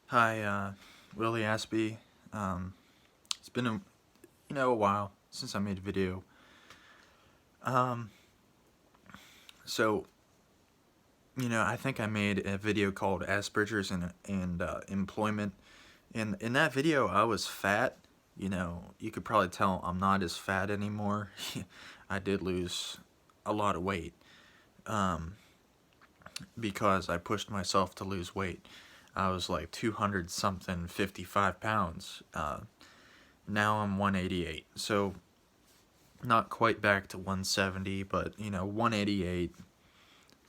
Hi, Willie Aspie. It's been a while since I made a video. Um, so I think I made a video called Aspergers and employment. And in that video, I was fat. You could probably tell I'm not as fat anymore. I did lose a lot of weight because I pushed myself to lose weight. I was like 200 something, 55 pounds. Now I'm 188. So not quite back to 170, but 188,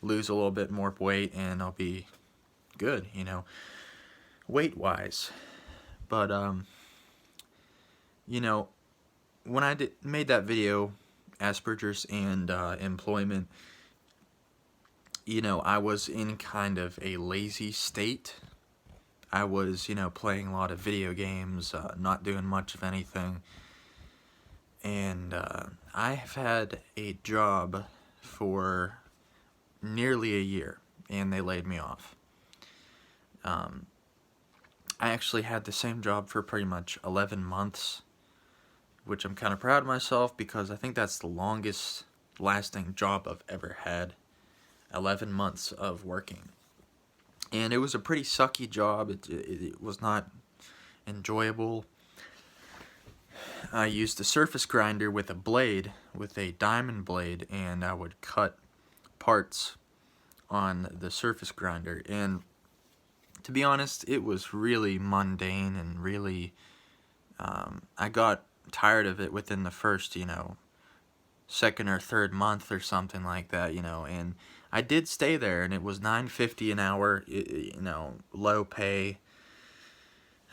lose a little bit more weight and I'll be good, weight wise. But you know when made that video, Asperger's and employment, I was in kind of a lazy state. I was playing a lot of video games, not doing much of anything. And I've had a job for nearly a year, and they laid me off. I actually had the same job for pretty much 11 months, which I'm kind of proud of myself because I think that's the longest lasting job I've ever had. 11 months of working. And it was a pretty sucky job. It was not enjoyable. I used a surface grinder with a blade, with a diamond blade, and I would cut parts on the surface grinder. And to be honest, it was really mundane and really, I got tired of it within the first, second or third month or something like that, and I did stay there, and it was $9.50 an hour, low pay.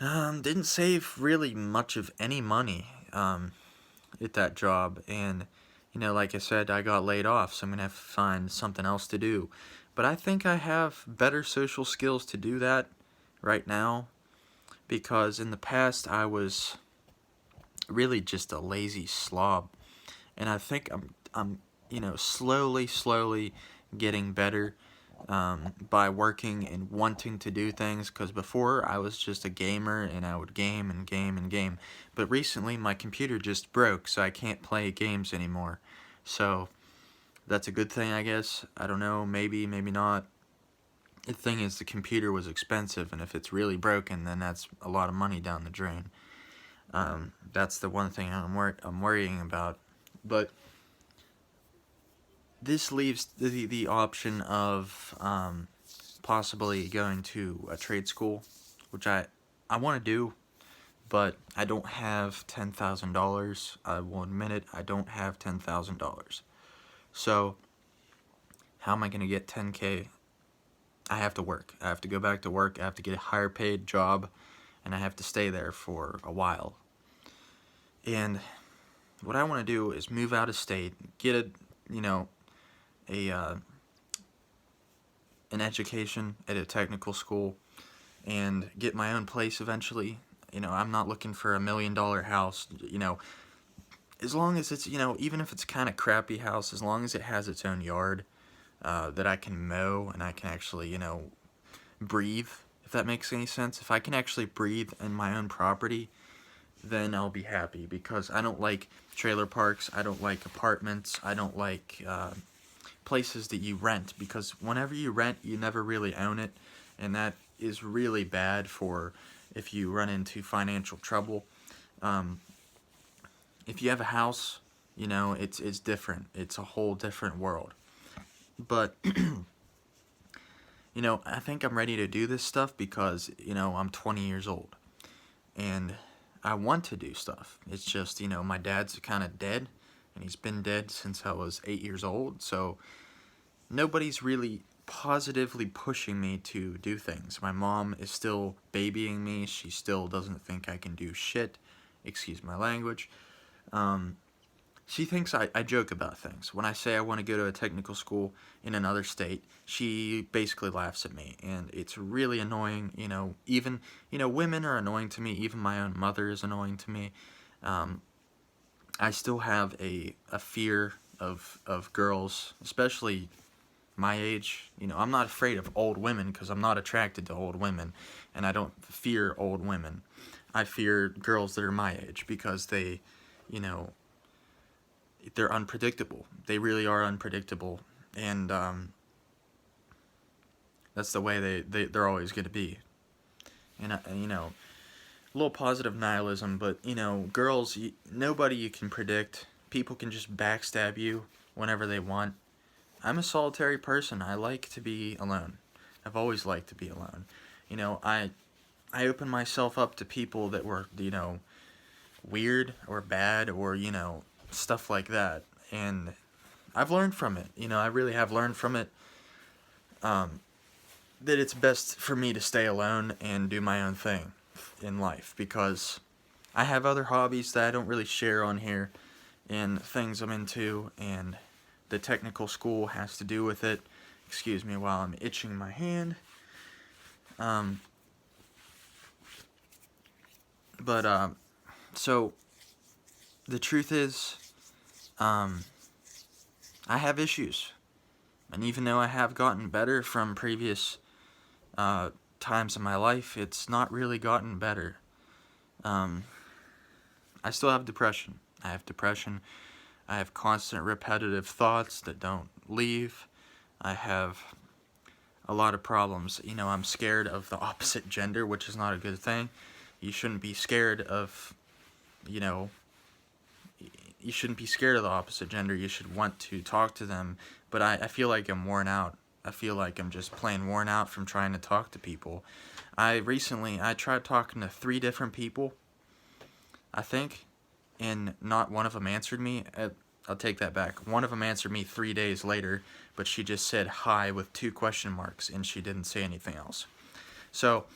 Didn't save really much of any money at that job, and like I said, I got laid off, so I'm gonna have to find something else to do. But I think I have better social skills to do that right now, because in the past I was really just a lazy slob, and I think I'm slowly getting better by working and wanting to do things, because before I was just a gamer and I would game and game and game, but recently my computer just broke, so I can't play games anymore. So that's a good thing, I guess. I don't know, maybe not. The thing is, the computer was expensive, and if it's really broken, then that's a lot of money down the drain. That's the one thing I'm worrying about. But this leaves the option of possibly going to a trade school, which I want to do, but I don't have $10,000. I will admit it, I don't have $10,000. So how am I going to get 10K? I have to work. I have to go back to work. I have to get a higher paid job, and I have to stay there for a while. And what I want to do is move out of state, get a an education at a technical school, and get my own place eventually. I'm not looking for $1 million house. As long as it's, even if it's kind of crappy house, as long as it has its own yard that I can mow and I can actually, breathe, if that makes any sense. If I can actually breathe in my own property, then I'll be happy, because I don't like trailer parks, I don't like apartments, I don't like places that you rent, because whenever you rent, you never really own it, and that is really bad for if you run into financial trouble. If you have a house, it's different. It's a whole different world. But I think I'm ready to do this stuff because I'm 20 years old, and I want to do stuff. It's just my dad's kind of dead, and he's been dead since I was 8 years old, so nobody's really positively pushing me to do things. My mom is still babying me. She still doesn't think I can do shit. Excuse my language. She thinks I joke about things. When I say I want to go to a technical school in another state, she basically laughs at me, and it's really annoying. Even, women are annoying to me. Even my own mother is annoying to me. I still have a fear of girls, especially my age. You know, I'm not afraid of old women because I'm not attracted to old women, and I don't fear old women. I fear girls that are my age because they, you know, they're unpredictable. They really are unpredictable, and that's the way they're always going to be. And you know, a little positive nihilism, but you know, girls, nobody you can predict. People can just backstab you whenever they want. I'm a solitary person. I like to be alone. I've always liked to be alone. You know, I open myself up to people that were, you know, weird or bad or, you know, stuff like that. And I've learned from it. You know, I really have learned from it. That it's best for me to stay alone and do my own thing in life because I have other hobbies that I don't really share on here and things I'm into, and the technical school has to do with it. Excuse me while I'm itching my hand. Um, but so the truth is, I have issues, and even though I have gotten better from previous times in my life, it's not really gotten better. I still have depression. I have depression. I have constant repetitive thoughts that don't leave. I have a lot of problems. You know, I'm scared of the opposite gender, which is not a good thing. You shouldn't be scared of, you know, you shouldn't be scared of the opposite gender. You should want to talk to them. But I feel like I'm worn out. I feel like I'm just plain worn out from trying to talk to people. I tried talking to 3 different people, I think, and not one of them answered me. I'll take that back. One of them answered me 3 days later, but she just said hi with 2 question marks, and she didn't say anything else. So,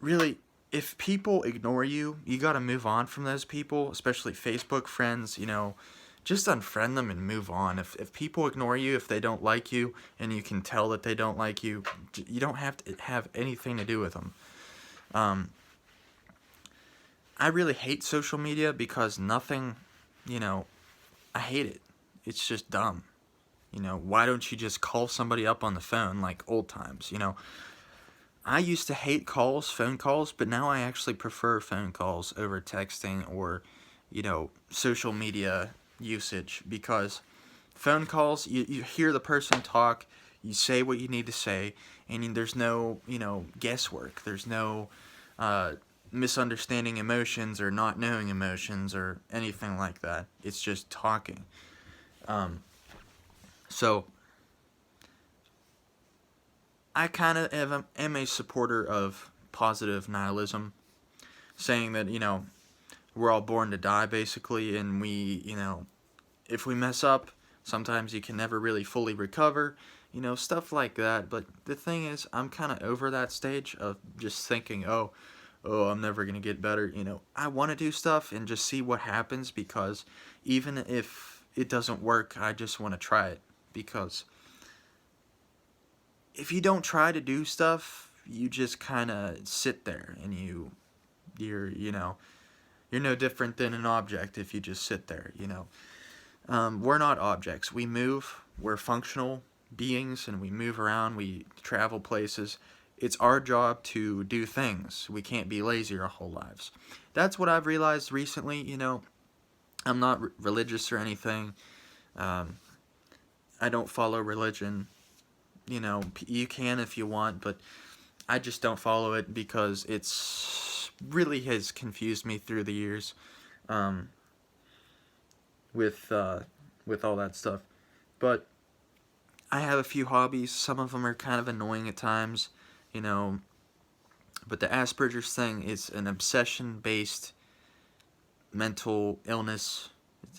really, if people ignore you, you gotta move on from those people, especially Facebook friends, you know, just unfriend them and move on. If people ignore you, if they don't like you, and you can tell that they don't like you, you don't have to have anything to do with them. I really hate social media because nothing, you know, I hate it. It's just dumb. You know, why don't you just call somebody up on the phone like old times, you know? I used to hate phone calls, but now I actually prefer phone calls over texting or, you know, social media usage because phone calls, you hear the person talk, you say what you need to say, and there's no, you know, guesswork. There's no misunderstanding emotions or not knowing emotions or anything like that. It's just talking. So I kind of am a supporter of positive nihilism, saying that, you know, we're all born to die basically, and we, you know, if we mess up, sometimes you can never really fully recover, you know, stuff like that. But the thing is, I'm kind of over that stage of just thinking, oh, I'm never going to get better. You know, I want to do stuff and just see what happens because even if it doesn't work, I just want to try it because if you don't try to do stuff, you just kind of sit there and you know, you're no different than an object if you just sit there, you know. We're not objects. We move. We're functional beings, and we move around. We travel places. It's our job to do things. We can't be lazy our whole lives. That's what I've realized recently, you know. I'm not religious or anything. I don't follow religion. You know, you can if you want, but I just don't follow it because it's really has confused me through the years with all that stuff. But I have a few hobbies. Some of them are kind of annoying at times, you know. But the Aspergers thing is an obsession-based mental illness.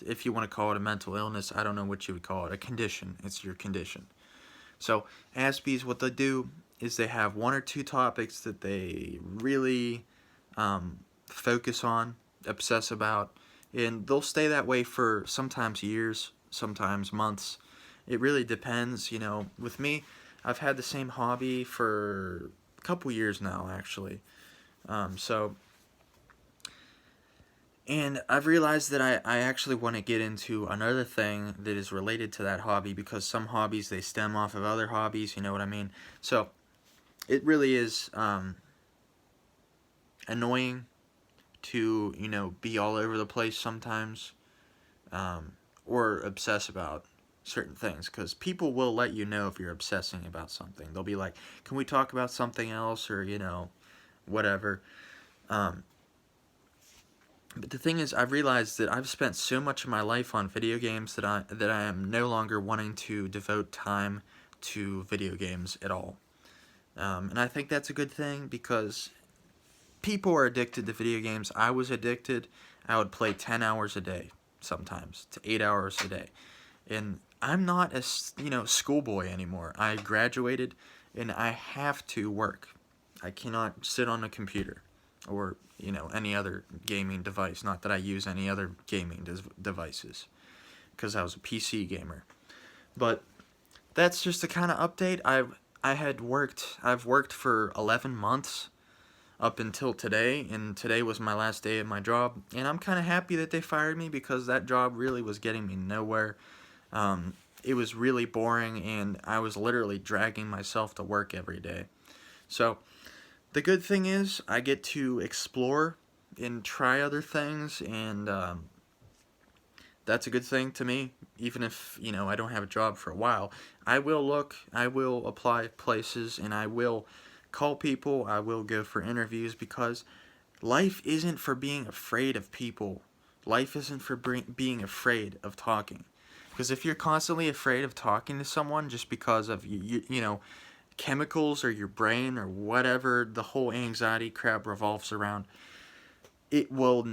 If you want to call it a mental illness, I don't know what you would call it. A condition. It's your condition. So Aspies, what they do is they have 1 or 2 topics that they really focus on, obsess about, and they'll stay that way for sometimes years, sometimes months. It really depends, you know. With me, I've had the same hobby for a couple years now, actually. So And I've realized that I actually want to get into another thing that is related to that hobby, because some hobbies, they stem off of other hobbies, you know what I mean? So it really is annoying to, be all over the place sometimes, um, or obsess about certain things, because people will let you know if you're obsessing about something. They'll be like, can we talk about something else, or, whatever. Um, but the thing is, I've realized that I've spent so much of my life on video games that I am no longer wanting to devote time to video games at all. And I think that's a good thing, because people are addicted to video games. I was addicted. I would play 10 hours a day, sometimes to 8 hours a day. And I'm not a, schoolboy anymore. I graduated, and I have to work. I cannot sit on a computer or, any other gaming device. Not that I use any other gaming devices, because I was a PC gamer. But that's just the kind of update. I've worked for 11 months up until today, and today was my last day of my job, and I'm kind of happy that they fired me, because that job really was getting me nowhere. It was really boring, and I was literally dragging myself to work every day. So the good thing is I get to explore and try other things, and that's a good thing to me. Even if, I don't have a job for a while, I will look, I will apply places, and I will call people, I will go for interviews, because life isn't for being afraid of people. Life isn't for being afraid of talking. Because if you're constantly afraid of talking to someone just because of chemicals or your brain or whatever the whole anxiety crap revolves around, it will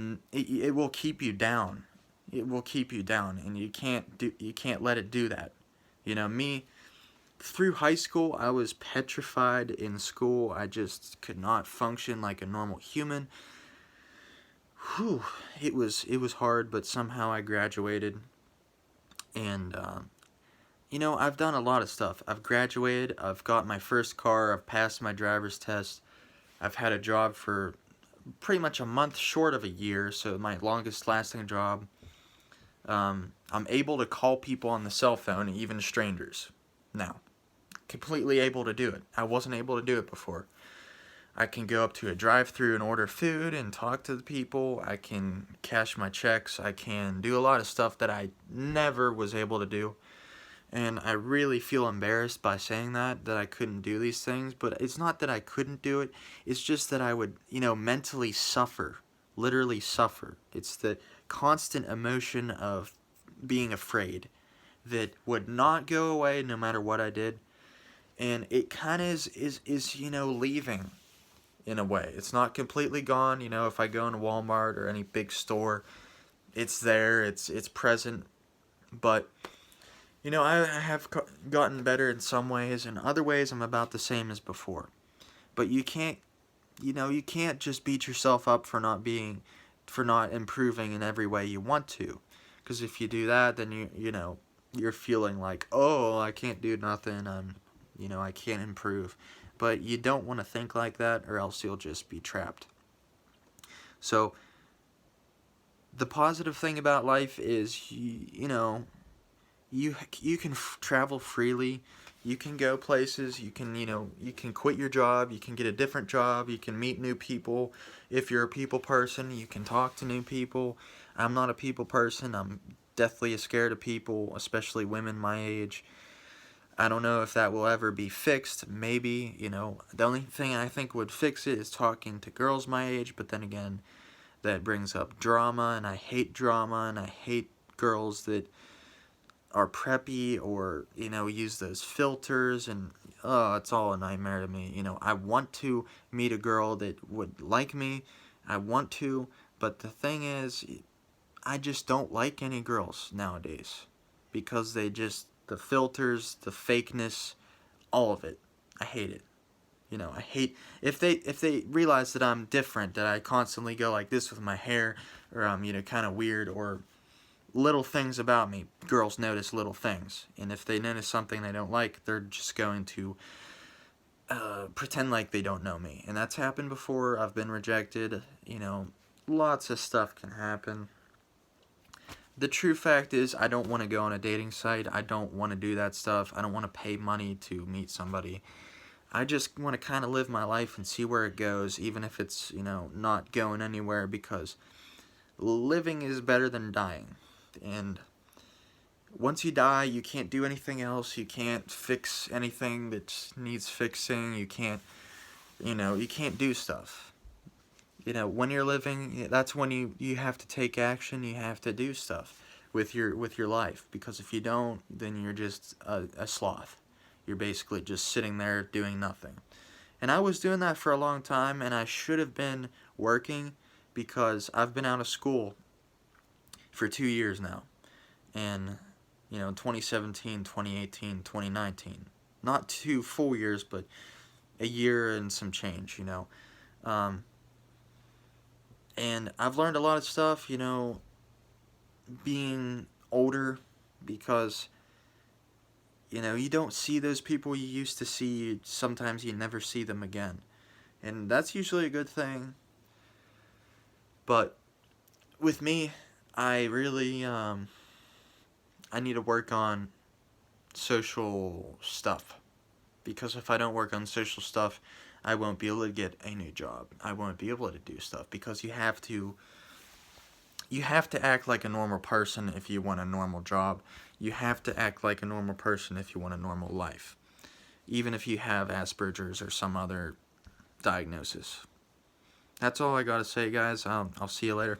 keep you down. It will keep you down, and you can't let it do that. Me, through high school, I was petrified in school. I just could not function like a normal human. Whew, it was hard, but somehow I graduated, and I've done a lot of stuff. I've graduated. I've got my first car. I've passed my driver's test. I've had a job for pretty much a month short of a year, so my longest lasting job. I'm able to call people on the cell phone, even strangers, now. Completely able to do it. I wasn't able to do it before. I can go up to a drive-through and order food and talk to the people. I can cash my checks. I can do a lot of stuff that I never was able to do. And I really feel embarrassed by saying that I couldn't do these things. But it's not that I couldn't do it. It's just that I would, mentally suffer. Literally suffer. It's the constant emotion of being afraid that would not go away no matter what I did. And it kind of is leaving in a way. It's not completely gone. If I go into Walmart or any big store, it's there. It's present. But I have gotten better in some ways. In other ways, I'm about the same as before. But you can't just beat yourself up for not improving in every way you want to. Because if you do that, then you're feeling like, oh, I can't do nothing. I can't improve. But you don't want to think like that, or else you'll just be trapped. So the positive thing about life is, you can travel freely. You can go places. You can quit your job. You can get a different job. You can meet new people. If you're a people person, you can talk to new people. I'm not a people person. I'm deathly scared of people, especially women my age. I don't know if that will ever be fixed. Maybe, the only thing I think would fix it is talking to girls my age, but then again, that brings up drama, and I hate drama, and I hate girls that are preppy or, use those filters, and it's all a nightmare to me. I want to meet a girl that would like me. I want to, but the thing is, I just don't like any girls nowadays, because the filters, the fakeness, all of it. I hate it. I hate if they realize that I'm different, that I constantly go like this with my hair, or I'm kind of weird, or little things about me. Girls notice little things, and if they notice something they don't like, they're just going to pretend like they don't know me, and that's happened before. I've been rejected, lots of stuff can happen. The true fact is, I don't want to go on a dating site. I don't want to do that stuff. I don't want to pay money to meet somebody. I just want to kind of live my life and see where it goes, even if it's, not going anywhere, because living is better than dying. And once you die, you can't do anything else. You can't fix anything that needs fixing. You can't, you can't do stuff. When you're living, that's when you have to take action. You have to do stuff with your life, because if you don't, then you're just a sloth. You're basically just sitting there doing nothing. And I was doing that for a long time, and I should have been working, because I've been out of school for 2 years now. And 2017, 2018, 2019. Not 2 full years, but a year and some change, And I've learned a lot of stuff, being older, because, you don't see those people you used to see. Sometimes you never see them again. And that's usually a good thing. But with me, I really, I need to work on social stuff. Because if I don't work on social stuff, I won't be able to get a new job. I won't be able to do stuff, because you have to act like a normal person if you want a normal job. You have to act like a normal person if you want a normal life, even if you have Aspergers or some other diagnosis. That's all I gotta say, guys. I'll see you later.